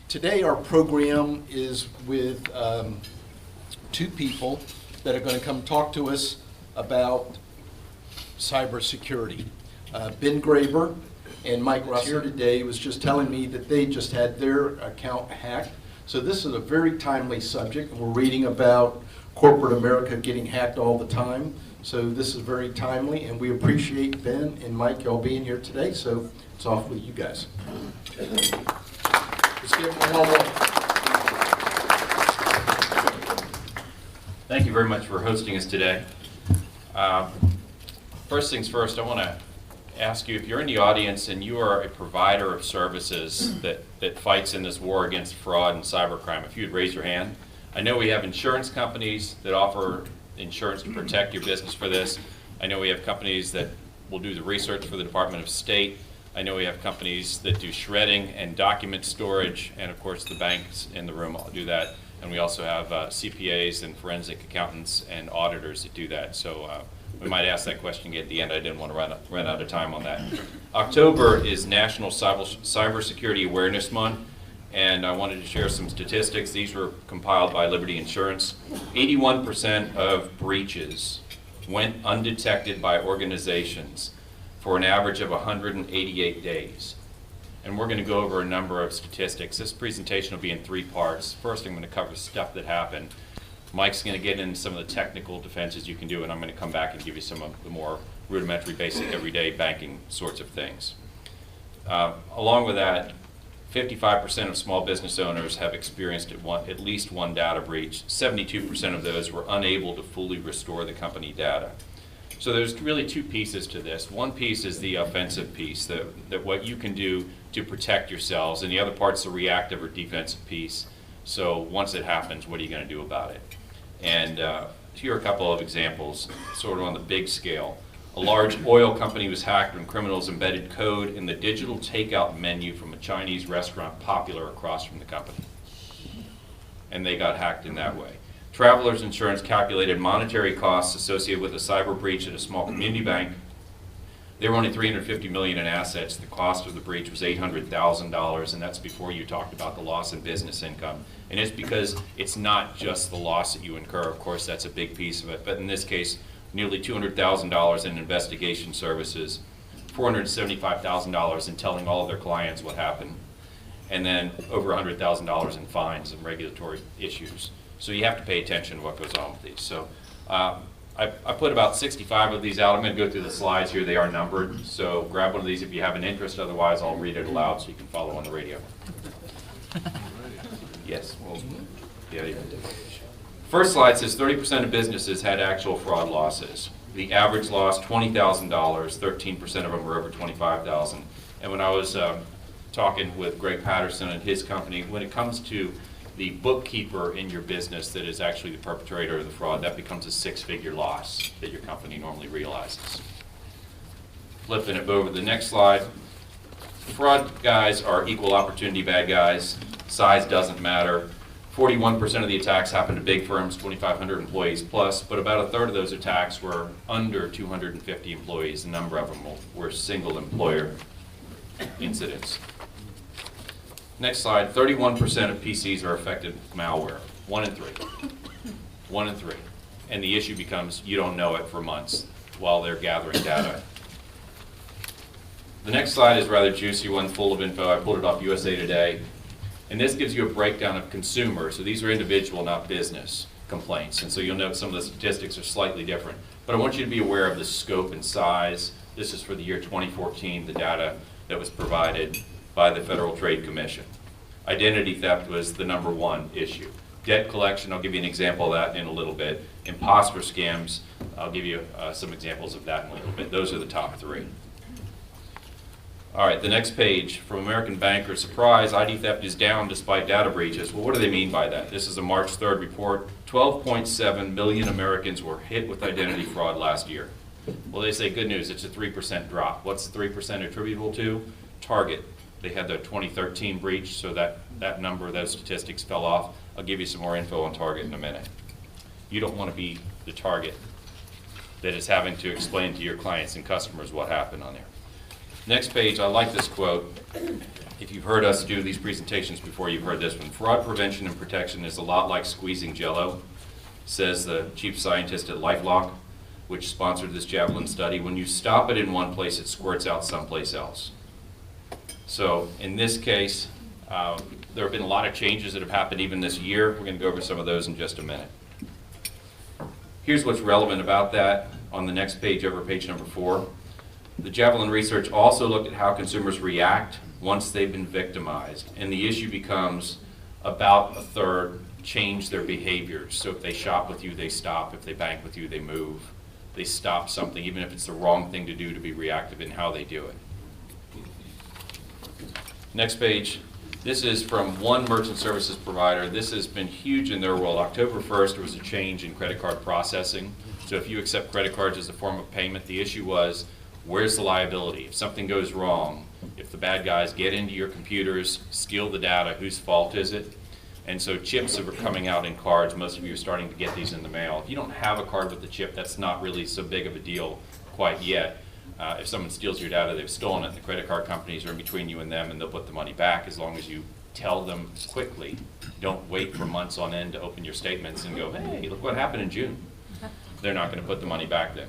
Today our program is with two people that are going to come talk to us about cybersecurity. Ben Graybar and Mike Rosciam today was just telling me that they just had their account hacked. So this is a very timely subject. We're reading about corporate America getting hacked all the time. So this is very timely, and we appreciate Ben and Mike y'all being here today. So it's off with you guys. Let's give them a warm. Thank you very much for hosting us today. First things first, I want to ask you, if you're in the audience and you are a provider of services that fights in this war against fraud and cybercrime, if you'd raise your hand. I know we have insurance companies that offer insurance to protect your business for this. I know we have companies that will do the research for the Department of State. I know we have companies that do shredding and document storage, and of course the banks in the room all do that. And we also have CPAs and forensic accountants and auditors that do that. So we might ask that question at the end. I didn't want to run out of time on that. October is National Cybersecurity Awareness Month, and I wanted to share some statistics. These were compiled by Liberty Insurance. 81% of breaches went undetected by organizations for an average of 188 days. And we're going to go over a number of statistics. This presentation will be in 3 parts. First, I'm going to cover stuff that happened. Mike's going to get into some of the technical defenses you can do, and I'm going to come back and give you some of the more rudimentary, basic, everyday banking sorts of things. Along with that, 55% of small business owners have experienced at least one data breach. 72% of those were unable to fully restore the company data. So there's really 2 pieces to this. One piece is the offensive piece, that what you can do to protect yourselves, and the other part's the reactive or defensive piece. So once it happens, what are you going to do about it? And here are a couple of examples, sort of on the big scale. A large oil company was hacked when criminals embedded code in the digital takeout menu from a Chinese restaurant popular across from the company. And they got hacked in that way. Travelers Insurance calculated monetary costs associated with a cyber breach at a small community bank. There were only $350 million in assets. The cost of the breach was $800,000, and that's before you talked about the loss in business income. And it's because it's not just the loss that you incur. Of course, that's a big piece of it. But in this case, nearly $200,000 in investigation services, $475,000 in telling all of their clients what happened, and then over $100,000 in fines and regulatory issues. So you have to pay attention to what goes on with these. So I put about 65 of these out. I'm going to go through the slides here. They are numbered. So grab one of these if you have an interest. Otherwise, I'll read it aloud so you can follow on the radio. Yes. Well, yeah. First slide says 30% of businesses had actual fraud losses. The average loss, $20,000. 13% of them were over $25,000. And when I was talking with Greg Patterson and his company, when it comes to the bookkeeper in your business that is actually the perpetrator of the fraud, that becomes a 6-figure loss that your company normally realizes. Flipping it over to the next slide. Fraud guys are equal opportunity bad guys. Size doesn't matter. 41% of the attacks happen to big firms, 2,500 employees plus, but about a third of those attacks were under 250 employees. A number of them were single employer incidents. Next slide, 31% of PCs are affected with malware. 1 in 3. 1 in 3. And the issue becomes you don't know it for months while they're gathering data. The next slide is a rather juicy one, full of info. I pulled it off USA Today. And this gives you a breakdown of consumers. So these are individual, not business complaints. And so you'll note some of the statistics are slightly different. But I want you to be aware of the scope and size. This is for the year 2014, the data that was provided by the Federal Trade Commission. Identity theft was the #1 issue. Debt collection, I'll give you an example of that in a little bit. Imposter scams, I'll give you some examples of that in a little bit. Those are the top 3. All right, the next page, from American Banker, surprise, ID theft is down despite data breaches. Well, what do they mean by that? This is a March 3rd report. 12.7 million Americans were hit with identity fraud last year. Well, they say good news, it's a 3% drop. What's the 3% attributable to? Target. They had the 2013 breach, so that number, those statistics fell off. I'll give you some more info on Target in a minute. You don't want to be the target that is having to explain to your clients and customers what happened on there. Next page, I like this quote. if you've heard us do these presentations before, you've heard this one. Fraud prevention and protection is a lot like squeezing Jell-O, says the chief scientist at LifeLock, which sponsored this Javelin study. When you stop it in one place, it squirts out someplace else. So in this case, there have been a lot of changes that have happened even this year. We're going to go over some of those in just a minute. Here's what's relevant about that on the next page over page number 4. The Javelin research also looked at how consumers react once they've been victimized. And the issue becomes about a third change their behaviors. So if they shop with you, they stop. If they bank with you, they move. They stop something, even if it's the wrong thing to do, to be reactive in how they do it. Next page. This is from one merchant services provider. This has been huge in their world. October 1st, there was a change in credit card processing. So if you accept credit cards as a form of payment, the issue was, where's the liability? If something goes wrong, if the bad guys get into your computers, steal the data, whose fault is it? And so chips are coming out in cards. Most of you are starting to get these in the mail. If you don't have a card with the chip, that's not really so big of a deal quite yet. If someone steals your data, they've stolen it. The credit card companies are in between you and them, and they'll put the money back as long as you tell them quickly. Don't wait for months on end to open your statements and go, hey, look what happened in June. They're not going to put the money back then.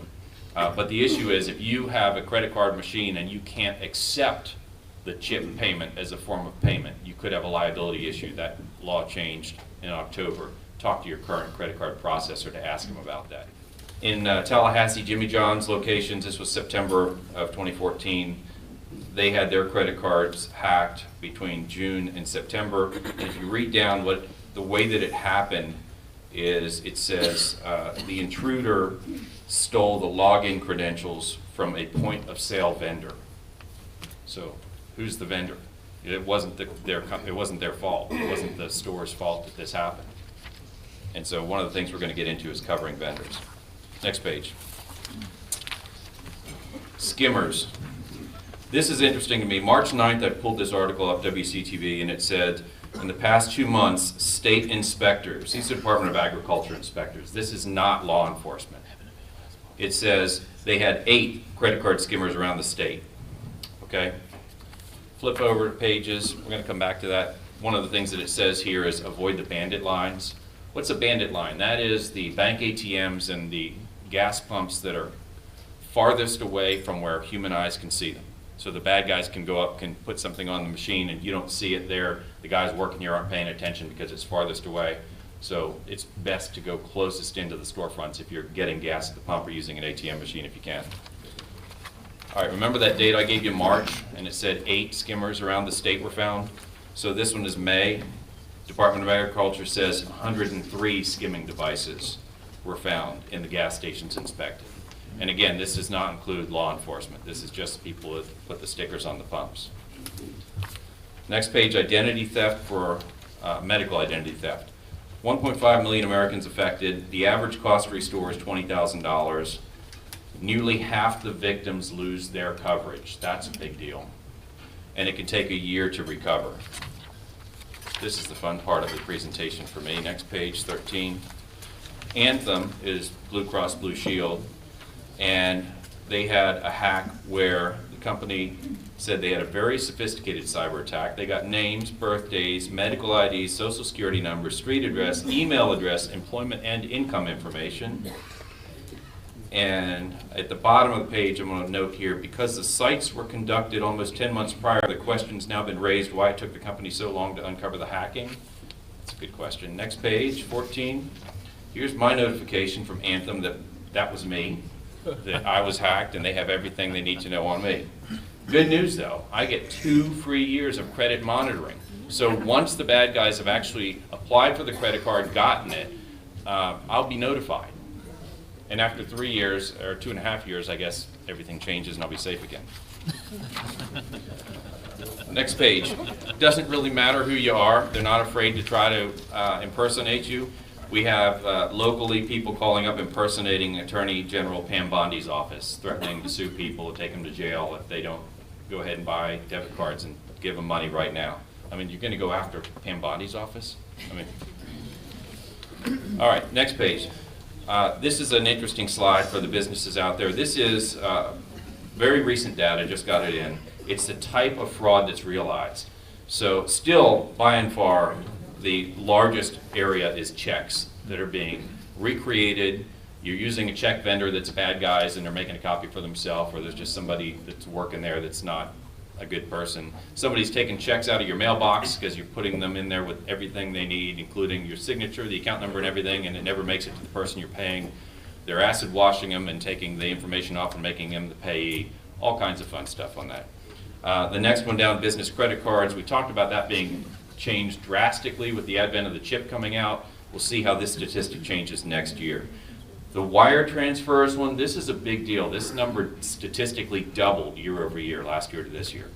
But the issue is, if you have a credit card machine and you can't accept the chip payment as a form of payment, you could have a liability issue. That law changed in October. Talk to your current credit card processor to ask them about that. In Tallahassee, Jimmy John's locations, this was September of 2014, they had their credit cards hacked between June and September. And if you read down the way that it happened is, it says the intruder stole the login credentials from a point of sale vendor. So who's the vendor? It wasn't their fault. It wasn't the store's fault that this happened. And so one of the things we're going to get into is covering vendors. Next page. Skimmers. This is interesting to me. March 9th, I pulled this article up, WCTV, and it said, in the past 2 months, state inspectors, these are Department of Agriculture inspectors, this is not law enforcement. It says they had 8 credit card skimmers around the state. Okay? Flip over to pages. We're going to come back to that. One of the things that it says here is avoid the bandit lines. What's a bandit line? That is the bank ATMs and the gas pumps that are farthest away from where human eyes can see them. So the bad guys can go up, can put something on the machine, and you don't see it there. The guys working here aren't paying attention because it's farthest away. So it's best to go closest into the storefronts if you're getting gas at the pump or using an ATM machine if you can. All right, remember that date I gave you, March, and it said 8 skimmers around the state were found? So this one is May. Department of Agriculture says 103 skimming devices were found in the gas stations inspected. And again, this does not include law enforcement. This is just people that put the stickers on the pumps. Next page, identity theft for medical identity theft. 1.5 million Americans affected. The average cost to restore is $20,000. Nearly half the victims lose their coverage. That's a big deal. And it can take a year to recover. This is the fun part of the presentation for me. Next page, 13. Anthem is Blue Cross Blue Shield, and they had a hack where the company said they had a very sophisticated cyber attack. They got names, birthdays, medical IDs, social security numbers, street address, email address, employment and income information. And at the bottom of the page, I'm going to note here, because the sites were conducted almost 10 months prior, the question's now been raised why it took the company so long to uncover the hacking. That's a good question. Next page, 14. Here's my notification from Anthem that was me, that I was hacked, and they have everything they need to know on me. Good news, though. I get 2 free years of credit monitoring. So once the bad guys have actually applied for the credit card, gotten it, I'll be notified. And after 3 years, or 2.5 years, I guess, everything changes and I'll be safe again. Next page. Doesn't really matter who you are. They're not afraid to try to impersonate you. We have locally people calling up impersonating Attorney General Pam Bondi's office, threatening to sue people to take them to jail if they don't go ahead and buy debit cards and give them money right now. I mean, you're going to go after Pam Bondi's office? I mean, all right, next page. This is an interesting slide for the businesses out there. This is very recent data, just got it in. It's the type of fraud that's realized. So still, by and far, the largest area is checks that are being recreated. You're using a check vendor that's bad guys and they're making a copy for themselves, or there's just somebody that's working there that's not a good person. Somebody's taking checks out of your mailbox because you're putting them in there with everything they need, including your signature, the account number and everything, and it never makes it to the person you're paying. They're acid washing them and taking the information off and making them the payee. All kinds of fun stuff on that. The next one down, business credit cards. We talked about that being changed drastically with the advent of the chip coming out. We'll see how this statistic changes next year. The wire transfers one, this is a big deal. This number statistically doubled year over year, last year to this year.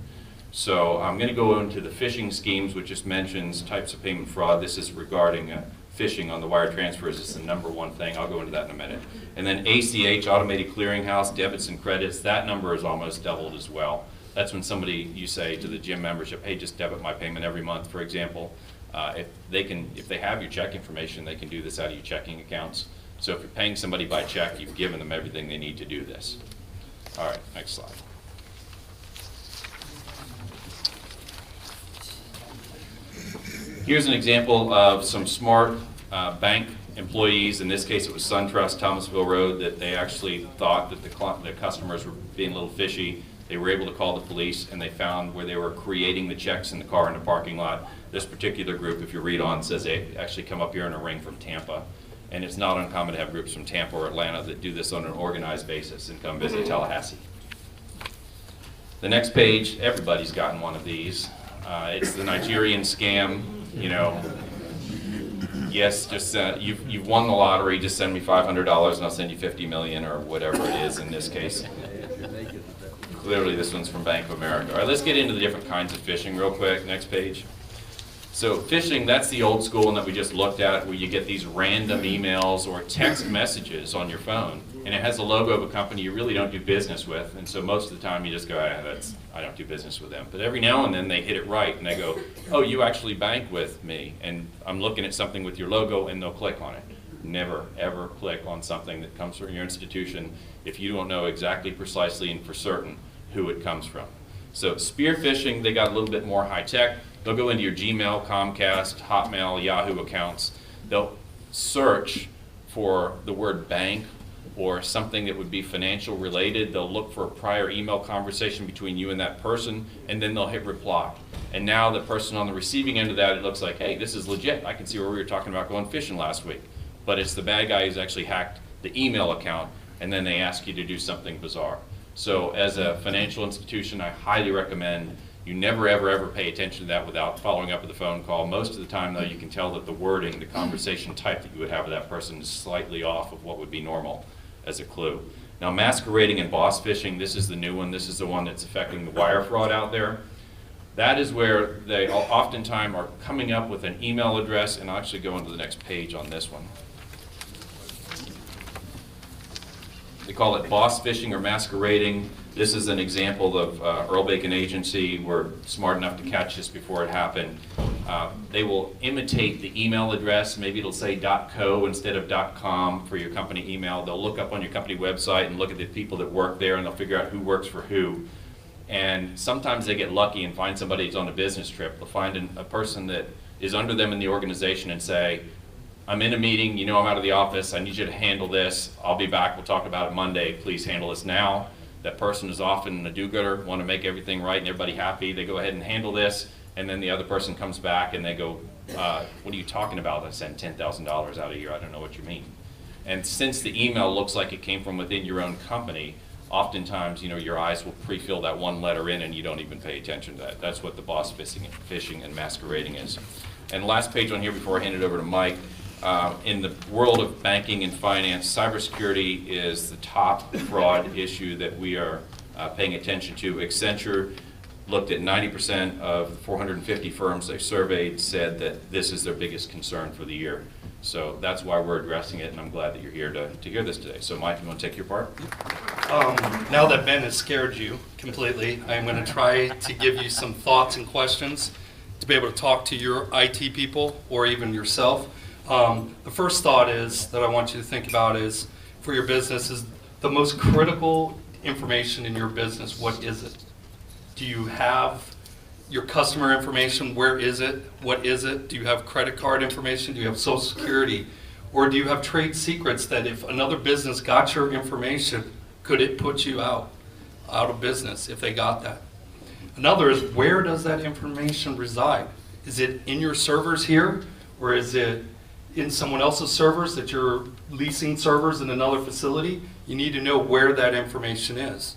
So I'm going to go into the phishing schemes, which just mentions types of payment fraud. This is regarding phishing on the wire transfers. It's the #1 thing. I'll go into that in a minute. And then ACH, Automated Clearinghouse, debits and credits, that number is almost doubled as well. That's when somebody, you say to the gym membership, hey, just debit my payment every month, for example. If they have your check information, they can do this out of your checking accounts. So if you're paying somebody by check, you've given them everything they need to do this. All right, next slide. Here's an example of some smart bank employees. In this case, it was SunTrust, Thomasville Road, that they actually thought that the customers were being a little fishy. They were able to call the police, and they found where they were creating the checks in the car in the parking lot. This particular group, if you read on, says they actually come up here in a ring from Tampa. And it's not uncommon to have groups from Tampa or Atlanta that do this on an organized basis and come visit Tallahassee. The next page, everybody's gotten one of these. It's the Nigerian Scam. You know, yes, just you've won the lottery. Just send me $500 and I'll send you 50 million or whatever it is in this case. Clearly, this one's from Bank of America. All right, let's get into the different kinds of phishing real quick. Next page. So phishing, that's the old school one that we just looked at, where you get these random emails or text messages on your phone, and it has a logo of a company you really don't do business with, and so most of the time you just go, I don't do business with them. But every now and then they hit it right, and they go, oh, you actually bank with me, and I'm looking at something with your logo, and they'll click on it. Never, ever click on something that comes from your institution if you don't know exactly, precisely, and for certain who it comes from. So spear phishing, they got a little bit more high tech. They'll go into your Gmail, Comcast, Hotmail, Yahoo accounts. They'll search for the word bank or something that would be financial related. They'll look for a prior email conversation between you and that person, and then they'll hit reply. And now the person on the receiving end of that, it looks like, hey, this is legit. I can see where we were talking about going fishing last week. But it's the bad guy who's actually hacked the email account, and then they ask you to do something bizarre. So as a financial institution, I highly recommend you never, ever, ever pay attention to that without following up with a phone call. Most of the time, though, you can tell that the wording, the conversation type that you would have with that person is slightly off of what would be normal as a clue. Now, masquerading and boss phishing, this is the new one. This is the one that's affecting the wire fraud out there. That is where they oftentimes are coming up with an email address, and I'll actually go into the next page on this one. They call it boss phishing or masquerading. This is an example of Earl Bacon Agency. We're smart enough to catch this before it happened. They will imitate the email address. Maybe it'll say .co instead of .com for your company email. They'll look up on your company website and look at the people that work there, and they'll figure out who works for who. And sometimes they get lucky and find somebody who's on a business trip. They'll find a person that is under them in the organization and say, I'm in a meeting, you know I'm out of the office, I need you to handle this. I'll be back, we'll talk about it Monday, please handle this now. That person is often a do-gooder, want to make everything right and everybody happy. They go ahead and handle this, and then the other person comes back and they go, what are you talking about? I sent $10,000 out of here, I don't know what you mean. And since the email looks like it came from within your own company, oftentimes, you know, your eyes will pre-fill that one letter in and you don't even pay attention to that. That's what the boss phishing and masquerading is. And the last page on here before I hand it over to Mike, in the world of banking and finance, cybersecurity is the top fraud issue that we are paying attention to. Accenture looked at 90% of the 450 firms they surveyed said that this is their biggest concern for the year. So that's why we're addressing it, and I'm glad that you're here to hear this today. So Mike, you want to take your part? Now that Ben has scared you completely, I'm going to try to give you some thoughts and questions to be able to talk to your IT people or even yourself. The first thought is that I want you to think about is for your business is the most critical information in your business. What is it? Do you have your customer information, where is it? What is it? Do you have credit card information? Do you have Social Security? Or do you have trade secrets that if another business got your information, could it put you out of business if they got that? Another is, where does that information reside? Is it in your servers here, or is it in someone else's servers that you're leasing servers in another facility? You need to know where that information is.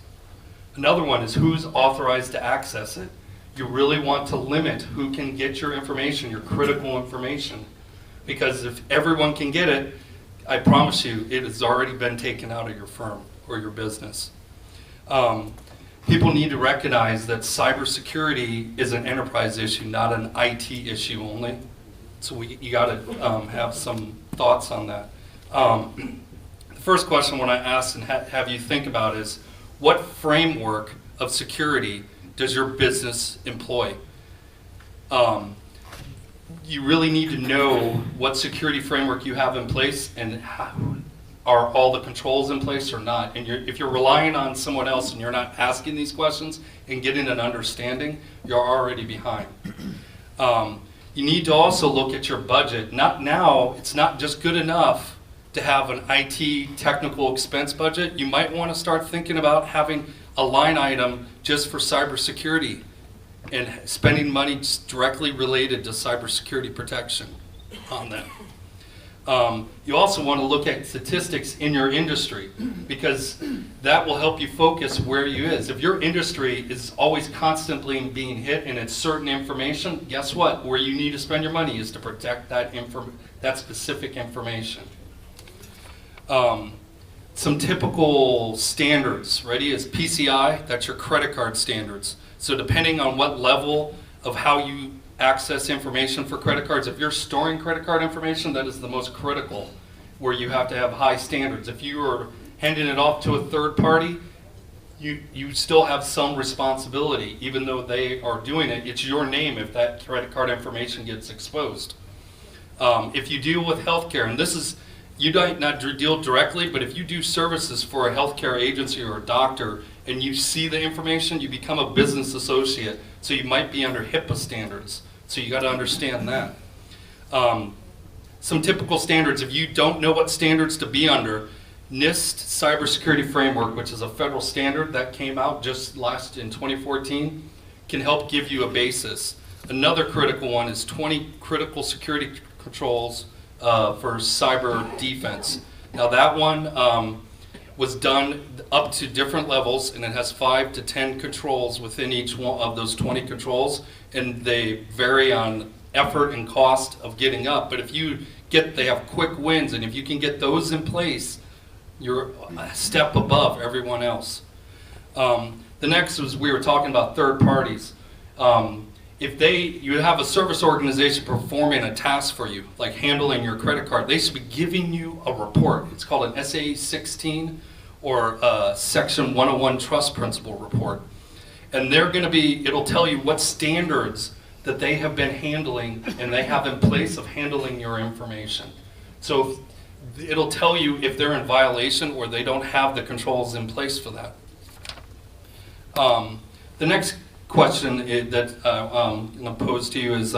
Another one is, who's authorized to access it? You really want to limit who can get your information, your critical information. Because if everyone can get it, I promise you, it has already been taken out of your firm or your business. People need to recognize that cybersecurity is an enterprise issue, not an IT issue only. So you got to have some thoughts on that. The first question I want to ask and have you think about is, what framework of security does your business employ? You really need to know what security framework you have in place, and are all the controls in place or not. And if you're relying on someone else and you're not asking these questions and getting an understanding, you're already behind. You need to also look at your budget. It's not just good enough to have an IT technical expense budget. You might want to start thinking about having a line item just for cybersecurity and spending money directly related to cybersecurity protection on that. You also want to look at statistics in your industry, because that will help you focus where you is. If your industry is always constantly being hit and it's certain information, guess what? Where you need to spend your money is to protect that specific information. Some typical standards, ready, is PCI, that's your credit card standards. So depending on what level of how you access information for credit cards, if you're storing credit card information, that is the most critical, where you have to have high standards. If you are handing it off to a third party, you still have some responsibility. Even though they are doing it, it's your name if that credit card information gets exposed. If you deal with healthcare, and this is, you might not deal directly, but if you do services for a healthcare agency or a doctor and you see the information, you become a business associate. So you might be under HIPAA standards. So you got to understand that. Some typical standards, if you don't know what standards to be under, Nist Cybersecurity Framework, which is a federal standard that came out just in 2014, can help give you a basis. Another critical one is 20 critical security controls for cyber defense. Now that one was done up to different levels, and it has 5 to 10 controls within each one of those 20 controls, and they vary on effort and cost of getting up. But if they have quick wins, and if you can get those in place, you're a step above everyone else. The next was, we were talking about third parties. If you have a service organization performing a task for you, like handling your credit card, they should be giving you a report. It's called an SAE 16 or a Section 101 Trust Principle report. And it'll tell you what standards that they have been handling and they have in place of handling your information. So it'll tell you if they're in violation or they don't have the controls in place for that. The next question that I'm going to pose to you is,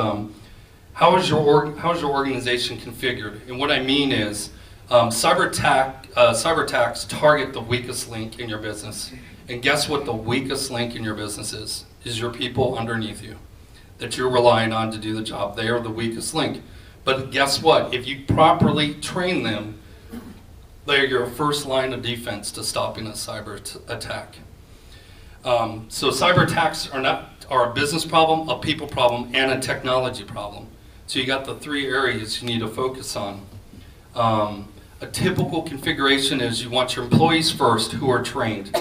how is your organization configured? And what I mean is, cyber attacks target the weakest link in your business. And guess what the weakest link in your business is? Is your people underneath you that you're relying on to do the job. They are the weakest link. But guess what? If you properly train them, they're your first line of defense to stopping a cyber attack. So cyber attacks are a business problem, a people problem, and a technology problem. So you got the 3 areas you need to focus on. A typical configuration is you want your employees first who are trained.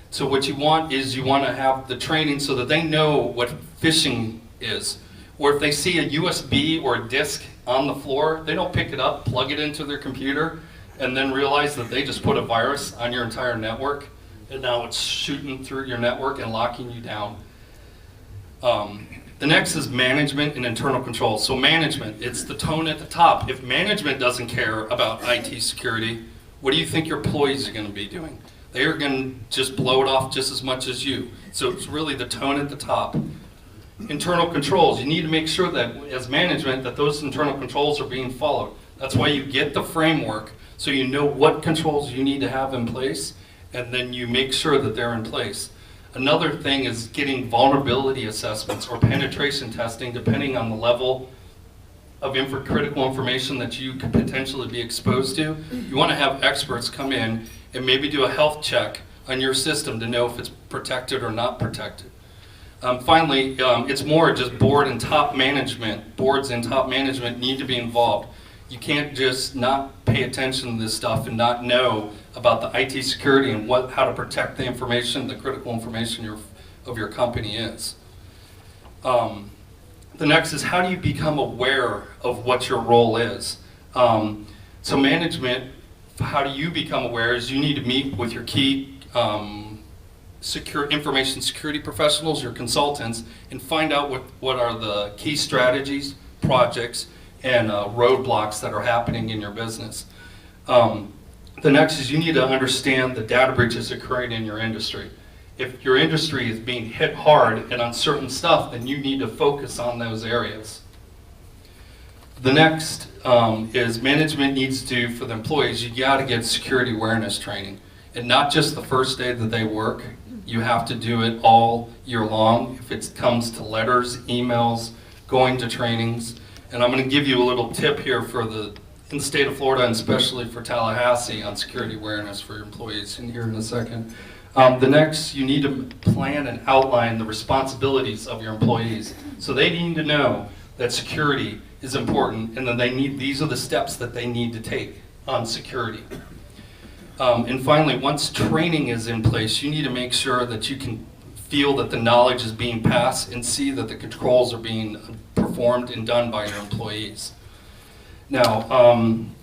So what you want is you want to have the training so that they know what phishing is. Or if they see a USB or a disk on the floor, they don't pick it up, plug it into their computer, and then realize that they just put a virus on your entire network, and now it's shooting through your network and locking you down. The next is management and internal control. So management, it's the tone at the top. If management doesn't care about IT security, what do you think your employees are going to be doing? They are going to just blow it off just as much as you. So it's really the tone at the top. Internal controls, you need to make sure that as management that those internal controls are being followed. That's why you get the framework, so you know what controls you need to have in place, and then you make sure that they're in place. Another thing is getting vulnerability assessments or penetration testing, depending on the level of critical information that you could potentially be exposed to. You want to have experts come in and maybe do a health check on your system to know if it's protected or not protected. Finally, it's more just boards and top management need to be involved. You can't just not pay attention to this stuff and not know about the IT security and how to protect the information, the critical information of your company is. The next is, how do you become aware of what your role is? So management, how do you become aware is you need to meet with your key information security professionals, your consultants, and find out what are the key strategies, projects, and roadblocks that are happening in your business. The next is you need to understand the data breaches occurring in your industry. If your industry is being hit hard and on certain stuff, then you need to focus on those areas. The next is management needs to, for the employees, you got to get security awareness training. And not just the first day that they work. You have to do it all year long. If it comes to letters, emails, going to trainings. And I'm going to give you a little tip here in the state of Florida, and especially for Tallahassee, on security awareness for your employees in here in a second. The next, you need to plan and outline the responsibilities of your employees. So they need to know that security is important, and that these are the steps that they need to take on security. And finally, once training is in place, you need to make sure that you can feel that the knowledge is being passed and see that the controls are being performed and done by your employees. Now,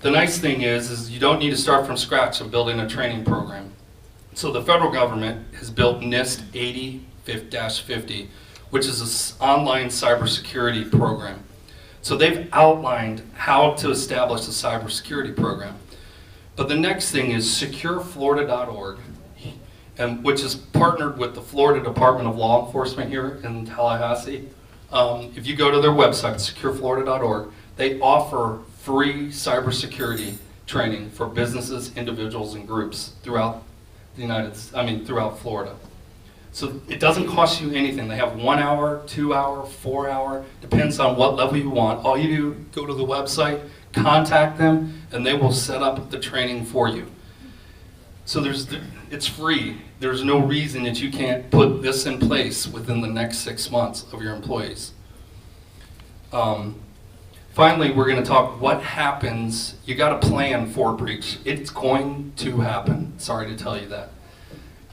the nice thing is you don't need to start from scratch of building a training program. So the federal government has built Nist 80-50, which is an online cybersecurity program. So they've outlined how to establish a cybersecurity program. But the next thing is secureflorida.org, which is partnered with the Florida Department of Law Enforcement here in Tallahassee. If you go to their website, secureflorida.org, they offer free cybersecurity training for businesses, individuals, and groups throughout throughout Florida. So it doesn't cost you anything. They have 1 hour, 2 hour, 4 hour, depends on what level you want. All you do, go to the website, contact them, and they will set up the training for you. So it's free. There's no reason that you can't put this in place within the next 6 months of your employees. Finally, we're going to talk what happens. You got to plan for a breach. It's going to happen. Sorry to tell you that.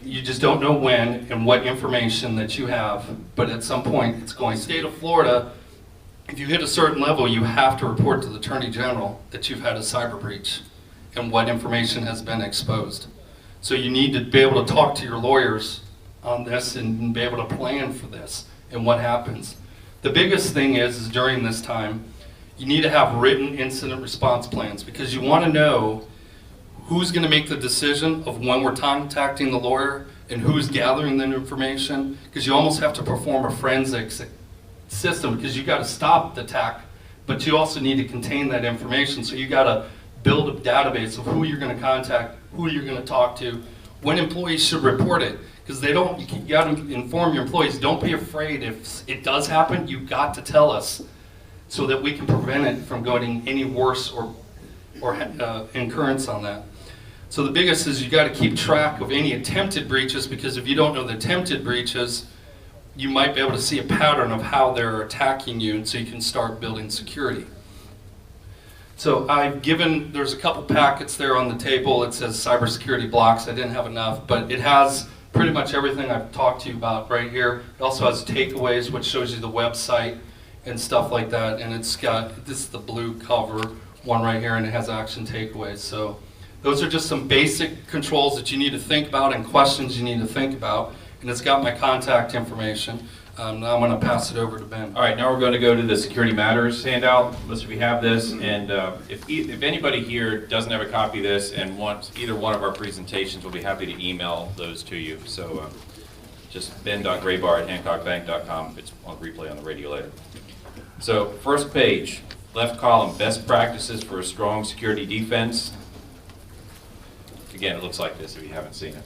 You just don't know when and what information that you have, but at some point it's going. State of Florida, if you hit a certain level, you have to report to the Attorney General that you've had a cyber breach and what information has been exposed. So you need to be able to talk to your lawyers on this and be able to plan for this and what happens. The biggest thing is during this time, you need to have written incident response plans, because you want to know who's going to make the decision of when we're contacting the lawyer and who's gathering the information, because you almost have to perform a forensic system, because you got to stop the attack, but you also need to contain that information. So you got to build a database of who you're going to contact, who you're going to talk to, when employees should report it, because you got to inform your employees. Don't be afraid if it does happen. You got to tell us so that we can prevent it from going any worse or incurrence on that. So the biggest is you got to keep track of any attempted breaches, because if you don't know the attempted breaches, you might be able to see a pattern of how they're attacking you, and so you can start building security. So there's a couple packets there on the table. It says cybersecurity blocks. I didn't have enough, but it has pretty much everything I've talked to you about right here. It also has takeaways, which shows you the website and stuff like that. And this is the blue cover one right here, and it has action takeaways. So those are just some basic controls that you need to think about and questions you need to think about. And it's got my contact information. Now I'm going to pass it over to Ben. All right, now we're going to go to the Security Matters handout. Most of you have this, and if anybody here doesn't have a copy of this and wants either one of our presentations, we'll be happy to email those to you. So Just ben.graybar@hancockbank.com. It's on replay on the radio later. So first page, left column, best practices for a strong security defense. Again, it looks like this if you haven't seen it.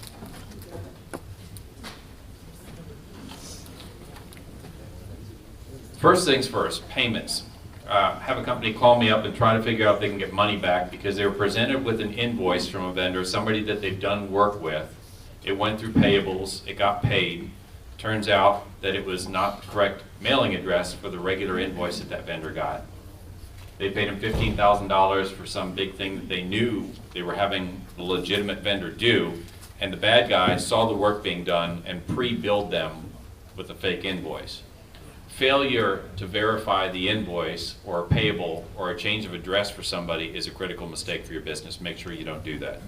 First things first, payments. Have a company call me up and try to figure out if they can get money back because they were presented with an invoice from a vendor, somebody that they've done work with. It went through payables, it got paid. Turns out that it was not the correct mailing address for the regular invoice that vendor got. They paid him $15,000 for some big thing that they knew they were having the legitimate vendor do, and the bad guy saw the work being done and pre-billed them with a fake invoice. Failure to verify the invoice or a payable or a change of address for somebody is a critical mistake for your business. Make sure you don't do that.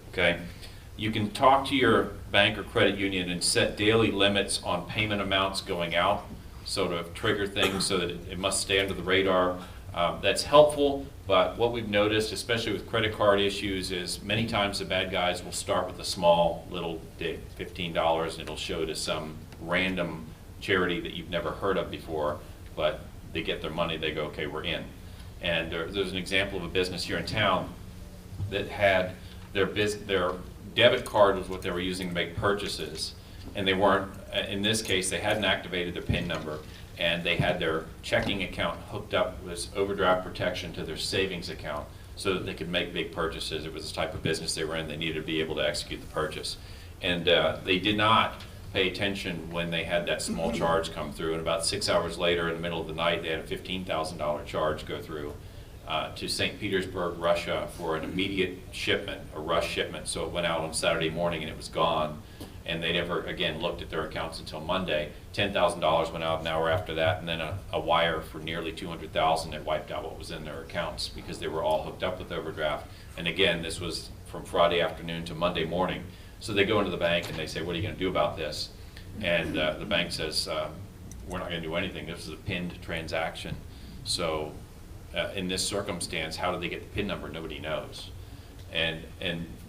Okay? You can talk to your bank or credit union and set daily limits on payment amounts going out, so to trigger things so that it must stay under the radar. That's helpful, but what we've noticed, especially with credit card issues, is many times the bad guys will start with a small little dig, $15, and it'll show to some random charity that you've never heard of before, but they get their money, they go, okay, we're in. And there's an example of a business here in town that had their debit card was what they were using to make purchases, and they weren't, in this case, they hadn't activated their PIN number, and they had their checking account hooked up with overdraft protection to their savings account so that they could make big purchases. It was the type of business they were in. They needed to be able to execute the purchase. And they did not pay attention when they had that small charge come through, and about 6 hours later in the middle of the night they had a $15,000 charge go through to St. Petersburg, Russia for an immediate shipment, a rush shipment. So it went out on Saturday morning and it was gone, and they never again looked at their accounts until Monday. $10,000 went out an hour after that, and then a wire for nearly $200,000 that wiped out what was in their accounts because they were all hooked up with overdraft. And again, this was from Friday afternoon to Monday morning. So they go into the bank and they say, what are you going to do about this? And the bank says, we're not going to do anything. This is a pinned transaction. So in this circumstance, how do they get the PIN number? Nobody knows. And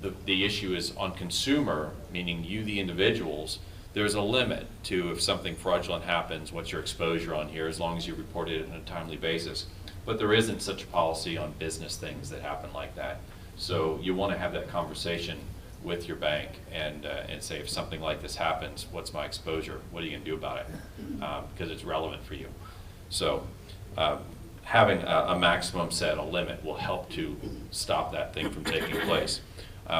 the issue is on consumer, meaning you, the individuals, there's a limit to if something fraudulent happens, what's your exposure on here, as long as you report it on a timely basis. But there isn't such a policy on business things that happen like that. So you want to have that conversation with your bank and say, if something like this happens, what's my exposure? What are you going to do about it? Because it's relevant for you. So having a maximum set, a limit, will help to stop that thing from taking place.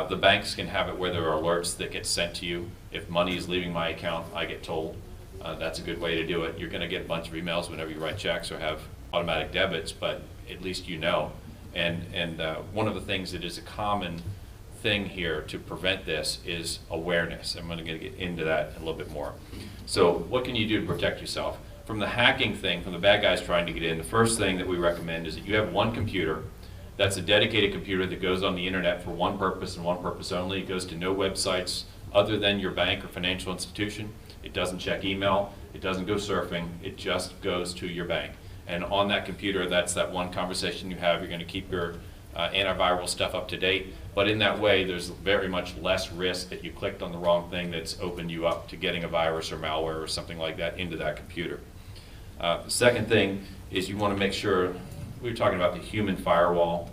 The banks can have it where there are alerts that get sent to you. If money is leaving my account, I get told. That's a good way to do it. You're going to get a bunch of emails whenever you write checks or have automatic debits, but at least you know. And one of the things that is a common thing here to prevent this is awareness. I'm going to get into that a little bit more. So what can you do to protect yourself? From the hacking thing, from the bad guys trying to get in, the first thing that we recommend is that you have one computer that's a dedicated computer that goes on the internet for one purpose and one purpose only. It goes to no websites other than your bank or financial institution. It doesn't check email. It doesn't go surfing. It just goes to your bank. And on that computer, that's that one conversation you have. You're going to keep your antiviral stuff up to date. But in that way, there's very much less risk that you clicked on the wrong thing that's opened you up to getting a virus or malware or something like that into that computer. The second thing is you want to make sure, we were talking about the human firewall.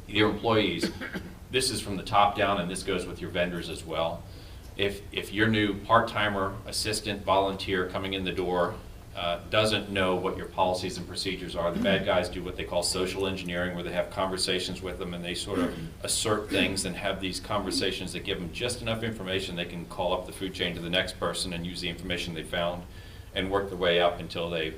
Your employees, this is from the top down, and this goes with your vendors as well. If your new part-timer, assistant, volunteer coming in the door doesn't know what your policies and procedures are, the bad guys do what they call social engineering, where they have conversations with them and they sort of assert things and have these conversations that give them just enough information they can call up the food chain to the next person and use the information they found and work their way up until they've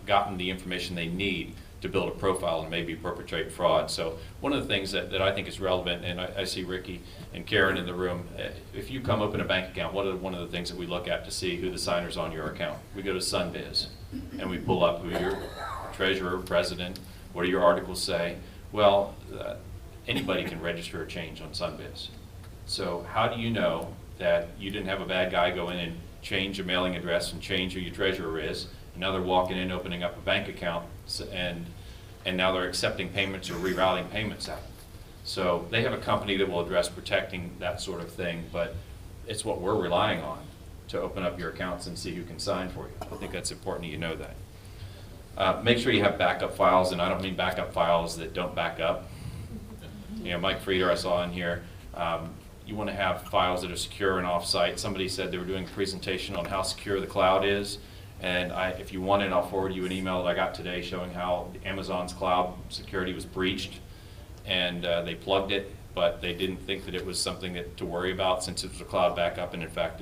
gotten the information they need to build a profile and maybe perpetrate fraud. So one of the things that I think is relevant, and I see Ricky and Karen in the room, if you come open a bank account, one of the things that we look at to see who the signer's on your account? We go to Sunbiz and we pull up who your treasurer, president, what do your articles say? Well, anybody can register a change on Sunbiz. So how do you know that you didn't have a bad guy go in and change your mailing address and change who your treasurer is? And now they're walking in, opening up a bank account, and now they're accepting payments or rerouting payments out. So they have a company that will address protecting that sort of thing, but it's what we're relying on. to open up your accounts and see who can sign for you. I think that's important that you know that. Make sure you have backup files, and I don't mean backup files that don't back up. You know, Mike Frieder I saw in here. You want to have files that are secure and off-site. Somebody said they were doing a presentation on how secure the cloud is, and if you want it, I'll forward you an email that I got today showing how Amazon's cloud security was breached, and they plugged it, but they didn't think that it was something to worry about since it was a cloud backup, and in fact,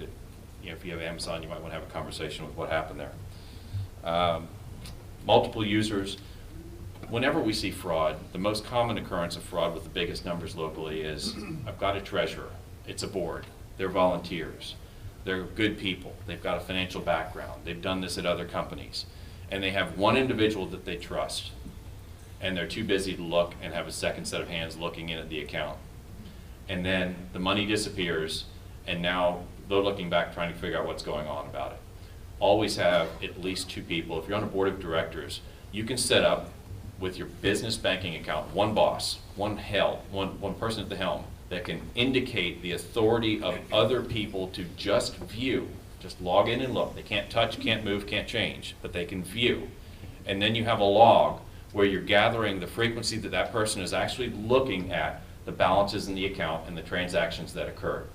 if you have Amazon, you might want to have a conversation with what happened there. Multiple users. Whenever we see fraud, the most common occurrence of fraud with the biggest numbers locally is, I've got a treasurer, it's a board, they're volunteers, they're good people, they've got a financial background, they've done this at other companies, and they have one individual that they trust, and they're too busy to look and have a second set of hands looking in at the account. And then the money disappears, and now they're looking back trying to figure out what's going on about it. Always have at least two people. If you're on a board of directors, you can set up with your business banking account, one boss, one person at the helm that can indicate the authority of other people to just view, just log in and look. They can't touch, can't move, can't change, but they can view. And then you have a log where you're gathering the frequency that that person is actually looking at the balances in the account and the transactions that occurred.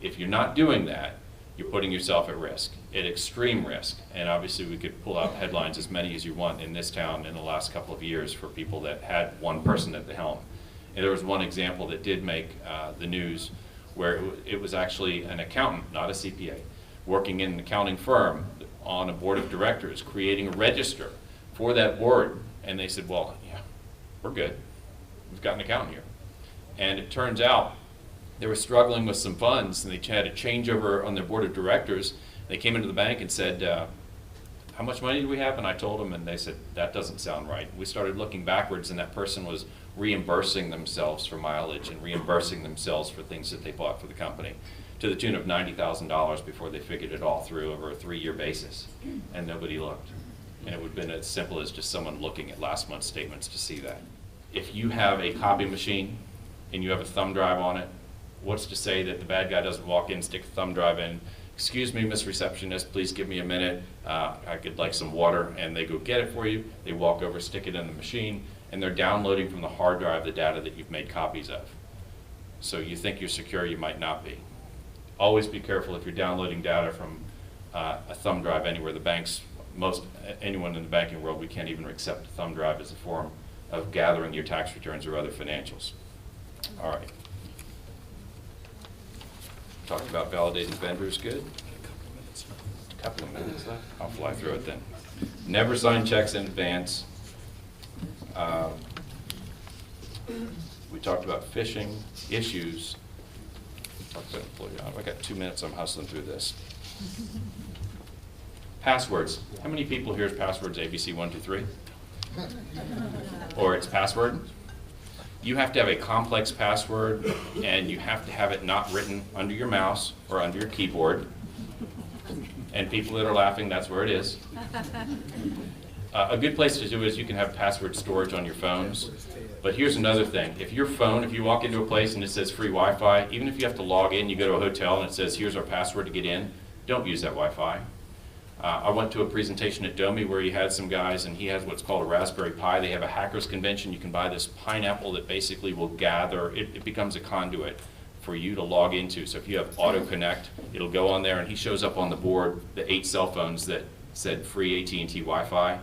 If you're not doing that, you're putting yourself at risk, at extreme risk. And obviously we could pull out headlines as many as you want in this town in the last couple of years for people that had one person at the helm. And there was one example that did make the news where it was actually an accountant, not a CPA, working in an accounting firm on a board of directors, creating a register for that board. And they said, well, yeah, we're good. We've got an accountant here. And it turns out they were struggling with some funds, and they had a changeover on their board of directors. They came into the bank and said, how much money do we have? And I told them, and they said, that doesn't sound right. We started looking backwards, and that person was reimbursing themselves for mileage and reimbursing themselves for things that they bought for the company to the tune of $90,000 before they figured it all through over a 3-year basis, and nobody looked. And it would have been as simple as just someone looking at last month's statements to see that. If you have a copy machine and you have a thumb drive on it, what's to say that the bad guy doesn't walk in, stick a thumb drive in, excuse me, Miss Receptionist, please give me a minute, I could like some water, and they go get it for you, they walk over, stick it in the machine, and they're downloading from the hard drive the data that you've made copies of. So you think you're secure, you might not be. Always be careful if you're downloading data from a thumb drive anywhere. The banks, anyone in the banking world, we can't even accept a thumb drive as a form of gathering your tax returns or other financials. All right. Talked about validated vendors, good. A couple of minutes left. I'll fly through it then. Never sign checks in advance. We talked about phishing issues. I got 2 minutes, I'm hustling through this. Passwords. How many people here's passwords ABC123? Or it's password? You have to have a complex password, and you have to have it not written under your mouse or under your keyboard. And people that are laughing, that's where it is. A good place to do is you can have password storage on your phones. But here's another thing. If your phone, if you walk into a place and it says free Wi-Fi, even if you have to log in, you go to a hotel and it says here's our password to get in, don't use that Wi-Fi. I went to a presentation at Domi where he had some guys, and he has what's called a Raspberry Pi. They have a hackers convention. You can buy this pineapple that basically will gather, it becomes a conduit for you to log into. So if you have Auto Connect, it'll go on there, and he shows up on the board the 8 cell phones that said free AT&T Wi-Fi.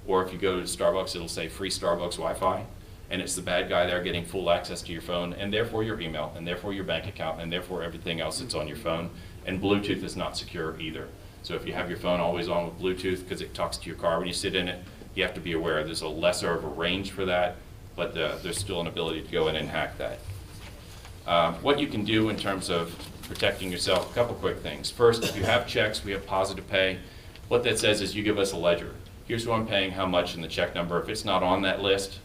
Or if you go to Starbucks, it'll say free Starbucks Wi-Fi. And it's the bad guy there getting full access to your phone, and therefore your email, and therefore your bank account, and therefore everything else that's on your phone. And Bluetooth is not secure either. So if you have your phone always on with Bluetooth because it talks to your car when you sit in it, you have to be aware there's a lesser of a range for that, but there's still an ability to go in and hack that. What you can do in terms of protecting yourself, a couple quick things. First, if you have checks, we have positive pay. What that says is you give us a ledger. Here's who I'm paying how much and the check number. If it's not on that list,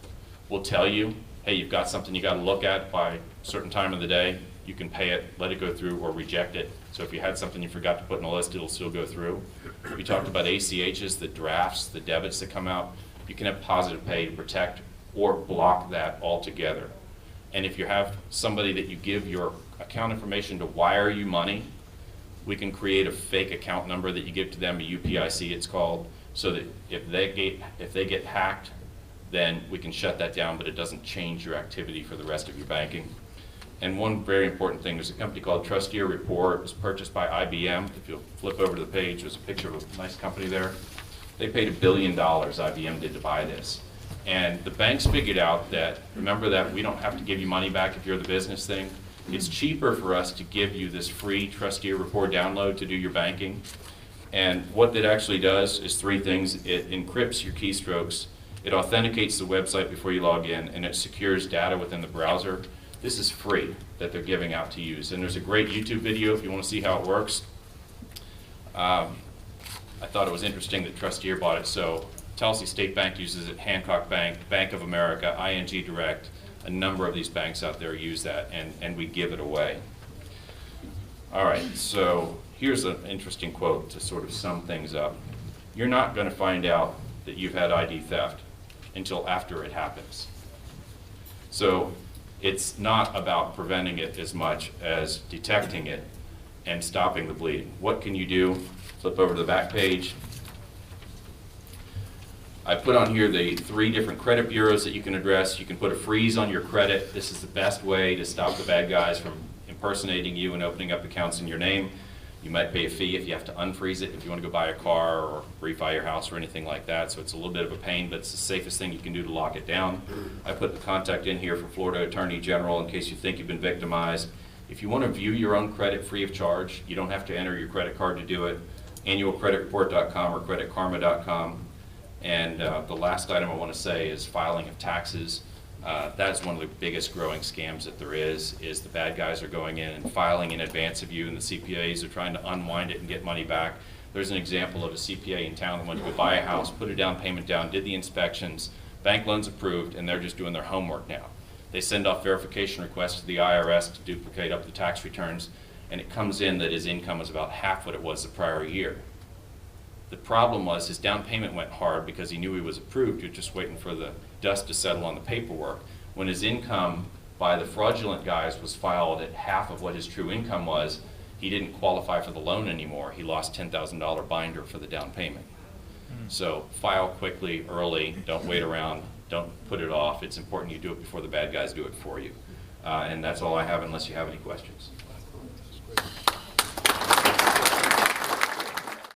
we'll tell you, hey, you've got something you got to look at by a certain time of the day. You can pay it, let it go through, or reject it. So if you had something you forgot to put in the list, it'll still go through. We talked about ACHs, the drafts, the debits that come out. You can have positive pay to protect or block that altogether. And if you have somebody that you give your account information to wire you money, We can create a fake account number that you give to them, a UPIC it's called, so that if they get hacked, then we can shut that down, but it doesn't change your activity for the rest of your banking. And one very important thing, there's a company called Trusteer Report. It was purchased by IBM. If you'll flip over to the page, there's a picture of a nice company there. They paid $1 billion, IBM did, to buy this. And the banks figured out that, remember that we don't have to give you money back if you're the business thing. It's cheaper for us to give you this free Trusteer Report download to do your banking. And what that actually does is 3 things. It encrypts your keystrokes, it authenticates the website before you log in, and it secures data within the browser. This is free that they're giving out to use. And there's a great YouTube video if you want to see how it works. I thought it was interesting that Trusteer bought it. So Tennessee State Bank uses it, Hancock Bank, Bank of America, ING Direct, a number of these banks out there use that, and we give it away. All right, so here's an interesting quote to sort of sum things up. You're not going to find out that you've had ID theft until after it happens. So it's not about preventing it as much as detecting it and stopping the bleeding. What can you do? Flip over to the back page. I put on here the 3 different credit bureaus that you can address. You can put a freeze on your credit. This is the best way to stop the bad guys from impersonating you and opening up accounts in your name. You might pay a fee if you have to unfreeze it, if you want to go buy a car or refi your house or anything like that. So it's a little bit of a pain, but it's the safest thing you can do to lock it down. I put the contact in here for Florida Attorney General in case you think you've been victimized. If you want to view your own credit free of charge, you don't have to enter your credit card to do it. Annualcreditreport.com or creditkarma.com. And the last item I want to say is filing of taxes. That's one of the biggest growing scams that there is the bad guys are going in and filing in advance of you, and the CPAs are trying to unwind it and get money back. There's an example of a CPA in town that went to go buy a house, put a down payment down, did the inspections, bank loans approved, and they're just doing their homework now. They send off verification requests to the IRS to duplicate up the tax returns, and it comes in that his income was about half what it was the prior year. The problem was his down payment went hard because he knew he was approved. You're just waiting for the dust to settle on the paperwork. When his income by the fraudulent guys was filed at half of what his true income was, he didn't qualify for the loan anymore. He lost $10,000 binder for the down payment. So file quickly, early, don't wait around, don't put it off. It's important you do it before the bad guys do it for you. And that's all I have unless you have any questions.